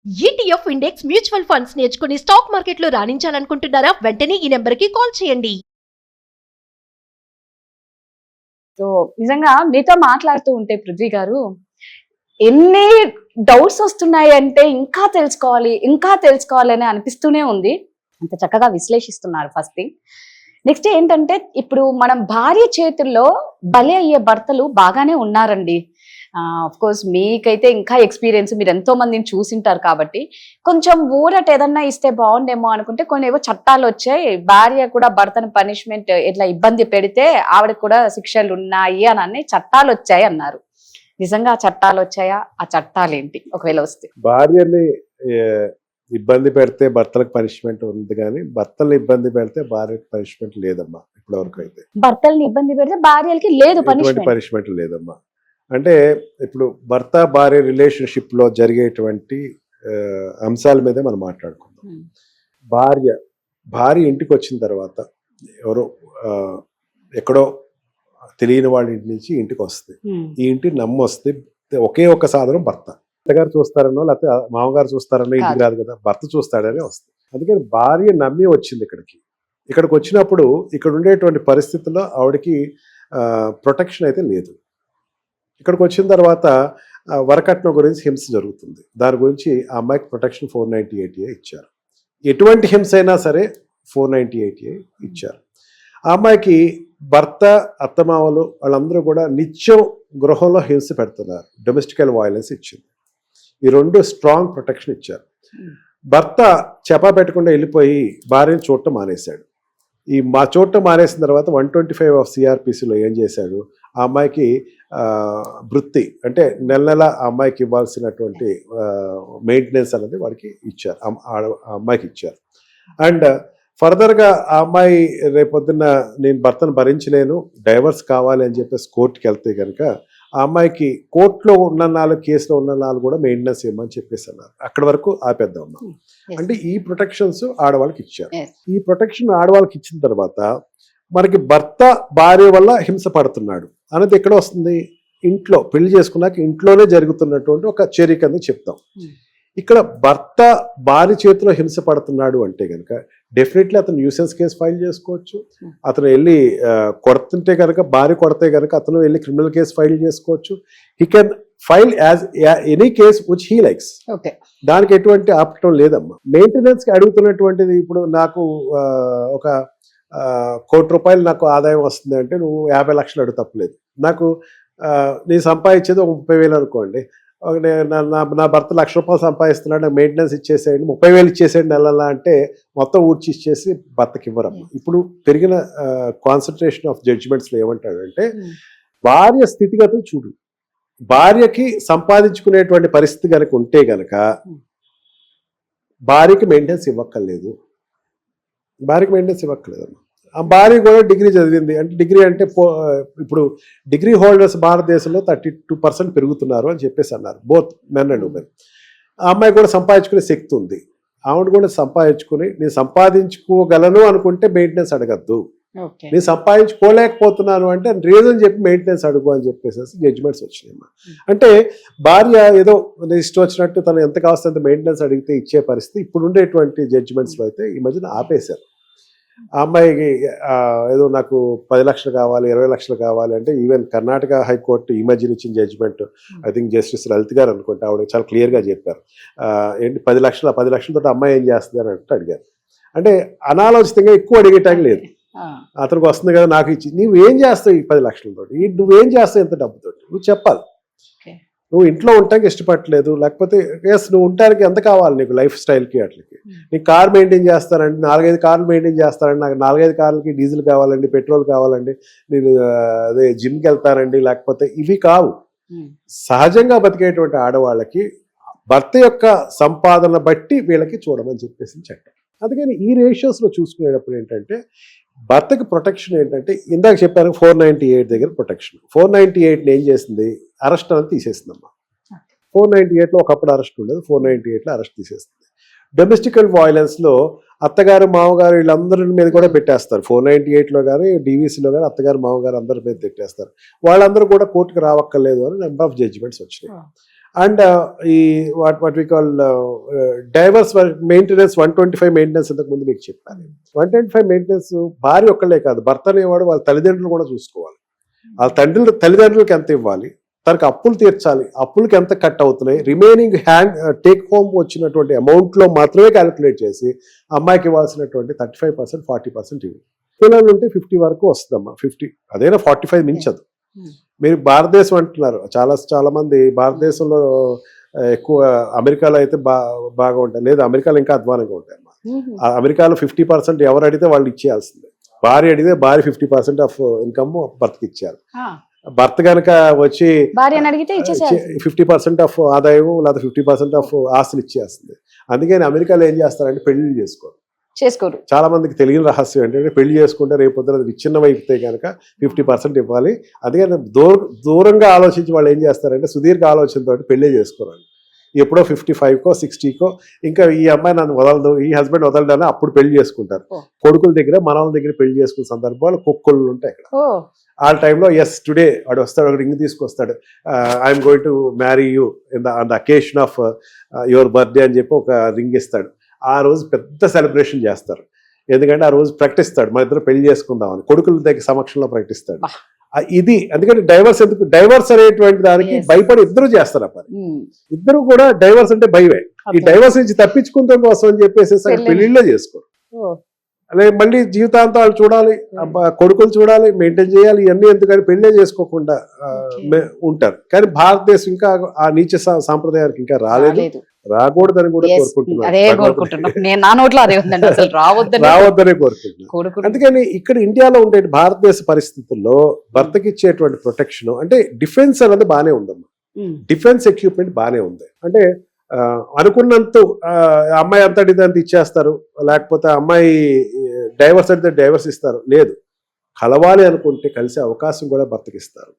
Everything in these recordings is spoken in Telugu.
ఈటీఎఫ్ ఇండెక్స్ మ్యూచువల్ ఫండ్స్ నేర్చుకుని స్టాక్ మార్కెట్లో రాణించాలనుకుంటున్నారా? వెంటనే ఈ నెంబర్కి కాల్ చేయండి. సో నిజంగా మీతో మాట్లాడుతూ ఉంటే పృథ్వీ గారు ఎన్ని డౌట్స్ వస్తున్నాయి అంటే ఇంకా తెలుసుకోవాలి అని అనిపిస్తూనే ఉంది. అంత చక్కగా విశ్లేషిస్తున్నారు. First thing. నెక్స్ట్ ఏంటంటే ఇప్పుడు మనం భార్య చేతుల్లో బలి అయ్యే భర్తలు బాగానే ఉన్నారండి. ఆఫ్ కోర్స్ మీకైతే ఇంకా ఎక్స్పీరియన్స్, మీరు ఎంతో మందిని చూసింటారు కాబట్టి కొంచెం ఊరట ఏదన్నా ఇస్తే బాగుండేమో అనుకుంటే కొన్ని ఏవో చట్టాలు వచ్చాయి. భార్య కూడా భర్తను పనిష్మెంట్ ఇట్లా ఇబ్బంది పెడితే ఆవిడకు కూడా శిక్షలు ఉన్నాయి అని చట్టాలు వచ్చాయి అన్నారు. నిజంగా ఆ చట్టాలు వచ్చాయా? ఆ చట్టాలు ఏంటి ఒకవేళ వస్తే? భార్యని ఇబ్బంది పెడితే భర్తలకు పనిష్మెంట్ ఉంది, కానీ భర్తలు ఇబ్బంది పెడితే భార్యకు పనిష్మెంట్ లేదమ్మా. ఇప్పటివరకు అయితే భర్తల్ని ఇబ్బంది పెడితే భార్యలకి లేదు పనిష్మెంట్ లేదమ్మా. అంటే ఇప్పుడు భర్త భార్య రిలేషన్షిప్ లో జరిగేటువంటి అంశాల మీదే మనం మాట్లాడుకుందాం. భార్య ఇంటికి వచ్చిన తర్వాత ఎవరో ఎక్కడో తెలియని వాళ్ళ ఇంటి నుంచి ఇంటికి వస్తుంది. ఈ ఇంటి నమ్మొస్తే ఒకే ఒక సాధనం భర్త. అత్తగారు చూస్తారనో లేకపోతే మామగారు చూస్తారనో ఇంటికి రాదు కదా, భర్త చూస్తాడనే వస్తుంది. అందుకని భార్య నమ్మి వచ్చింది ఇక్కడికి వచ్చినప్పుడు ఇక్కడ ఉండేటువంటి పరిస్థితుల్లో ఆవిడకి ప్రొటెక్షన్ అయితే లేదు. ఇక్కడికి వచ్చిన తర్వాత వరకట్నం గురించి హింస జరుగుతుంది. దాని గురించి ఆ అమ్మాయికి ప్రొటెక్షన్ 498A ఇచ్చారు. ఎటువంటి హింస అయినా సరే 498A ఇచ్చారు. ఆ అమ్మాయికి భర్త అత్తమామలు వాళ్ళందరూ కూడా నిత్యం గృహంలో హింస పెడుతున్నారు. డొమెస్టికల్ వైలెన్స్ ఇచ్చింది. ఈ రెండు స్ట్రాంగ్ ప్రొటెక్షన్ ఇచ్చారు. భర్త చెప్పా పెట్టకుండా వెళ్ళిపోయి భార్యను చూడటం మానేశాడు. చూడటం మానేసిన తర్వాత 125 ఆఫ్ CRPCలో ఏం చేశాడు, ఆ అమ్మాయికి వృత్తి అంటే నెల ఆ అమ్మాయికి ఇవ్వాల్సినటువంటి మెయింటెనెన్స్ అనేది వాడికి ఇచ్చారు, ఆ అమ్మాయికి ఇచ్చారు. అండ్ ఫర్దర్గా ఆ అమ్మాయి రేపొద్దున్న నేను భర్తను భరించలేను, డైవర్స్ కావాలి అని చెప్పేసి కోర్టుకి వెళ్తే కనుక ఆ అమ్మాయికి కోర్టులో ఉన్న 4 కేసులో ఉన్న 4 కూడా మెయింటెనెన్స్ ఇవ్వమని చెప్పేసి అన్నారు. అక్కడి వరకు ఆపేద్దాం. అంటే ఈ ప్రొటెక్షన్స్ ఆడవాళ్ళకి ఇచ్చారు. ఈ ప్రొటెక్షన్ ఆడవాళ్ళకి ఇచ్చిన తర్వాత మనకి భర్త భార్య వల్ల హింస పడుతున్నాడు అనేది ఎక్కడ వస్తుంది? ఇంట్లో పెళ్లి చేసుకున్నాక ఇంట్లోనే జరుగుతున్నటువంటి ఒక చర్య కింద చెప్తాం. ఇక్కడ భర్త భార్య చేతిలో హింస పడుతున్నాడు అంటే కనుక డెఫినెట్లీ అతను న్యూసెన్స్ కేసు ఫైల్ చేసుకోవచ్చు. అతను వెళ్ళి కొడుతుంటే కనుక, భార్య కొడితే కనుక అతను వెళ్ళి క్రిమినల్ కేసు ఫైల్ చేసుకోవచ్చు. He can file as any case which he likes. దానికి ఎటువంటి ఆపటం లేదమ్మా. మెయింటెనెన్స్ కి అడుగుతున్నటువంటిది ఇప్పుడు నాకు ఒక 1 కోటి రూపాయలు నాకు ఆదాయం వస్తుంది అంటే నువ్వు 50 లక్షలు అడుగు తప్పలేదు. నాకు నేను సంపాదించేది 30,000 అనుకోండి. నా భర్త 1,00,000 రూపాయలు సంపాదిస్తున్నాడు, నాకు మెయింటెనెన్స్ ఇచ్చేసేయండి, 30,000 ఇచ్చేసేయండి నెలలా అంటే మొత్తం ఊడ్చి ఇచ్చేసి భర్తకి ఇవ్వరమ్మ. ఇప్పుడు పెరిగిన కాన్సన్ట్రేషన్ ఆఫ్ జడ్జిమెంట్స్లో ఏమంటాడంటే భార్య స్థితిగతులు చూడు, భార్యకి సంపాదించుకునేటువంటి పరిస్థితి కనుక ఉంటే గనక భార్యకి మెయింటెనెన్స్ ఇవ్వక్కర్లేదు. ఆ భార్య కూడా డిగ్రీ చదివింది అంటే డిగ్రీ అంటే ఇప్పుడు డిగ్రీ హోల్డర్స్ భారతదేశంలో 32% పెరుగుతున్నారు అని చెప్పేసి అన్నారు, బోత్ మెన్ అండ్ ఉమెన్. ఆ అమ్మాయి కూడా సంపాదించుకునే శక్తి ఉంది. ఆవిడ కూడా సంపాదించుకుని నేను సంపాదించుకోగలను అనుకుంటే మెయింటెనెన్స్ అడగద్దు, నేను సంపాదించుకోలేకపోతున్నాను అంటే రీజన్ చెప్పి మెయింటెనెన్స్ అడుగు అని చెప్పేసి జడ్జిమెంట్స్ వచ్చినాయి. అంటే భార్య ఏదో ఇష్టం వచ్చినట్టు తను ఎంత కావాల్సిన అంత మెయింటెనెన్స్ అడిగితే ఇచ్చే పరిస్థితి ఇప్పుడు ఉండేటువంటి జడ్జిమెంట్స్లో అయితే ఈ మధ్యన ఆపేశారు. ఆ అమ్మాయికి ఏదో నాకు 10 లక్షలు కావాలి, 20 లక్షలు కావాలి అంటే ఈవెన్ కర్ణాటక హైకోర్టు ఈ మధ్యన ఇచ్చిన judgement, I think justice Lalit గారు అనుకుంటే, ఆవిడ చాలా క్లియర్గా చెప్పారు. ఏంటి 10 లక్షలతో అమ్మాయి ఏం చేస్తుంది అని అంటే అడిగారు. అంటే అనాలోచితంగా ఎక్కువ అడిగేటానికి లేదు. అతనికి వస్తుంది కదా నాకు ఇచ్చి, నువ్వేం చేస్తావు ఈ 10 లక్షలతో, నువ్వేం చేస్తావు ఎంత డబ్బుతో నువ్వు చెప్పాలి. నువ్వు ఇంట్లో ఉండటానికి ఇష్టపడలేదు, లేకపోతే నువ్వు ఉండటానికి ఎంత కావాలి నీకు లైఫ్ స్టైల్కి, అట్లకి నీకు కార్ మెయింటైన్ చేస్తానండి, 4-5 కార్లు మెయింటైన్ చేస్తానండి, నాకు 4-5 కార్లకి డీజిల్ కావాలండి, పెట్రోల్ కావాలండి, నేను అదే జిమ్కి వెళ్తానండి, లేకపోతే ఇవి కావు. సహజంగా బతికేటువంటి ఆడవాళ్ళకి భర్త యొక్క సంపాదన బట్టి వీళ్ళకి చూడమని చెప్పేసి చట్టం. అందుకని ఈ రేషియోస్లో చూసుకునేటప్పుడు ఏంటంటే భర్తకి ప్రొటెక్షన్ ఏంటంటే ఇందాక చెప్పాను 498 దగ్గర ప్రొటెక్షన్. 498 ఏం చేసింది, అరెస్ట్ అనేది తీసేసిందమ్మా. 498లో ఒకప్పుడు అరెస్ట్ ఉండదు, 498లో అరెస్ట్ తీసేస్తుంది. డొమెస్టికల్ వైలెన్స్లో అత్తగారు మామగారు వీళ్ళందరి మీద కూడా పెట్టేస్తారు. 498లో కానీ DVCలో కానీ అత్తగారు మామగారు అందరి మీద పెట్టేస్తారు. వాళ్ళందరూ కూడా కోర్టుకు రావక్కర్లేదు అని నెంబర్ ఆఫ్ జడ్జిమెంట్స్ వచ్చినాయి. అండ్ ఈ what we call divorce maintenance 125 maintenance ఇంతకు ముందు మీకు చెప్పాను. 125 మెయింటెనెన్స్ భార్య ఒక్కళ్ళే కాదు, భర్త అనేవాడు వాళ్ళ తల్లిదండ్రులు కూడా చూసుకోవాలి. వాళ్ళ తల్లిదండ్రులకి ఎంత ఇవ్వాలి, తనకు అప్పులు తీర్చాలి, అప్పులకి ఎంత కట్ అవుతున్నాయి, రిమైనింగ్ టేక్ హోమ్ వచ్చినటువంటి అమౌంట్లో మాత్రమే క్యాలిక్యులేట్ చేసి అమ్మాయికి ఇవ్వాల్సినటువంటి 35% 40% ఇవ్వు. పిల్లలు ఉంటే 50 వరకు వస్తుందమ్మా, 50 అదైనా 45 మించదు. మీరు భారతదేశం అంటున్నారు, చాలా మంది భారతదేశంలో ఎక్కువ, అమెరికాలో అయితే బాగా ఉంటాయి, లేదు అమెరికాలో ఇంకా అధ్వానంగా ఉంటాయి అమ్మా. అమెరికాలో 50% ఎవరు అడిగితే వాళ్ళు ఇచ్చేయాల్సిందే. భార్య అడిగితే భార్య 50% ఆఫ్ ఇన్కమ్ భర్తకి ఇచ్చేయాలి. భర్త కనుక వచ్చి భార్యను అడిగితే 50% ఆఫ్ ఆదాయం లేదా 50% ఆఫ్ ఆస్తులు ఇచ్చేస్తుంది. అందుకని అమెరికాలో ఏం చేస్తారంటే పెళ్లి చేసుకోరు. చాలా మందికి తెలియని రహస్యం ఏంటంటే పెళ్లి చేసుకుంటే రేపు పొద్దున విచ్ఛిన్నం అయిపోతే కనుక 50% ఇవ్వాలి. అందుకని దూరంగా ఆలోచించి వాళ్ళు ఏం చేస్తారంటే సుదీర్ఘ ఆలోచనతో పెళ్లి చేసుకోరండి. ఎప్పుడో 55కో 60కో ఇంకా ఈ అమ్మాయి నన్ను వదలదు, ఈ హస్బెండ్ వదలడని అప్పుడు పెళ్లి చేసుకుంటారు. కొడుకుల దగ్గర మనవల దగ్గర పెళ్లి చేసుకునే సందర్భాలు కుక్కలు ఉంటాయి ఇక్కడ. ఆ టైంలో ఎస్ టుడే వాడు వస్తాడు, ఒక రింగ్ తీసుకొస్తాడు, I'm going to marry you on the occasion of your birthday అని చెప్పి ఒక రింగ్ ఇస్తాడు. ఆ రోజు పెద్ద సెలబ్రేషన్ చేస్తారు. ఎందుకంటే ఆ రోజు ప్రకటిస్తాడు మన ఇద్దరు పెళ్లి చేసుకుందామని, కొడుకుల దగ్గర సమక్షంలో ప్రకటిస్తాడు. ఇది అందుకని డైవర్స్ అనేటువంటి దానికి భయపడి ఇద్దరు చేస్తారు ఆ పని. ఇద్దరు కూడా డైవర్స్ అంటే భయమే. ఈ డైవర్స్ నుంచి తప్పించుకుంటాం కోసం అని చెప్పేసి పెళ్లిళ్ళో చేసుకోరు. అలాగే మళ్ళీ జీవితాంతం వాళ్ళు చూడాలి, కొడుకులు చూడాలి, మెయింటైన్ చేయాలి, ఇవన్నీ ఎందుకని పెళ్లే చేసుకోకుండా ఉంటారు. కానీ భారతదేశం ఇంకా ఆ నీచ సాంప్రదాయానికి ఇంకా రాకూడదని కూడా రావద్దనే కోరుకుంటున్నాను. అందుకని ఇక్కడ ఇండియాలో ఉండే భారతదేశ పరిస్థితుల్లో భర్తకి ఇచ్చేటువంటి ప్రొటెక్షన్ అంటే డిఫెన్స్ అనేది బాగానే ఉందమ్మా. డిఫెన్స్ ఎక్విప్మెంట్ బాగానే ఉంది. అంటే అనుకున్నంత అమ్మాయి అంతటి దాన్ని ఇచ్చేస్తారు, లేకపోతే అమ్మాయి డైవర్స్ అంటే డైవర్స్ ఇస్తారు, లేదు కలవాలి అనుకుంటే కలిసే అవకాశం కూడా భర్తకి ఇస్తారు.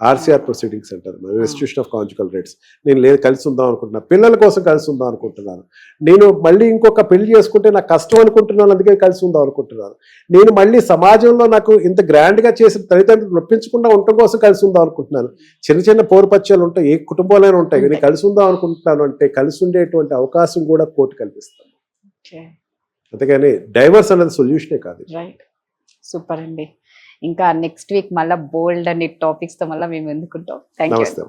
ఆర్సీఆర్ ప్రొసీడింగ్స్ అంటారు, రెస్టిట్యూషన్ ఆఫ్ కాంజుగల్ రైట్స్. నేను లేదు కలిసి ఉందాం అనుకుంటున్నాను, పిల్లల కోసం కలిసి ఉందాం అనుకుంటున్నాను, నేను మళ్ళీ ఇంకొక పెళ్లి చేసుకుంటే నాకు కష్టం అనుకుంటున్నాను అందుకే కలిసి ఉందాం అనుకుంటున్నాను, నేను మళ్ళీ సమాజంలో నాకు ఇంత గ్రాండ్గా చేసిన తల్లిదండ్రులు నొప్పించకుండా ఉండటం కోసం కలిసి ఉందాం అనుకుంటున్నాను. చిన్న చిన్న పోరుపత్యాలు ఉంటాయి, ఏ కుటుంబంలోనే ఉంటాయి, నేను కలిసి ఉందాం అనుకుంటున్నాను అంటే కలిసి ఉండేటువంటి అవకాశం కూడా కోర్టు కల్పిస్తాను. అంతేగాని డైవర్స్ అనేది సొల్యూషనే కాదు. సూపర్ అండి. ఇంకా నెక్స్ట్ వీక్ మళ్ళీ బోల్డ్ అనే టాపిక్స్ తో మళ్ళీ మేము ఎందుకుంటాం. Thank you.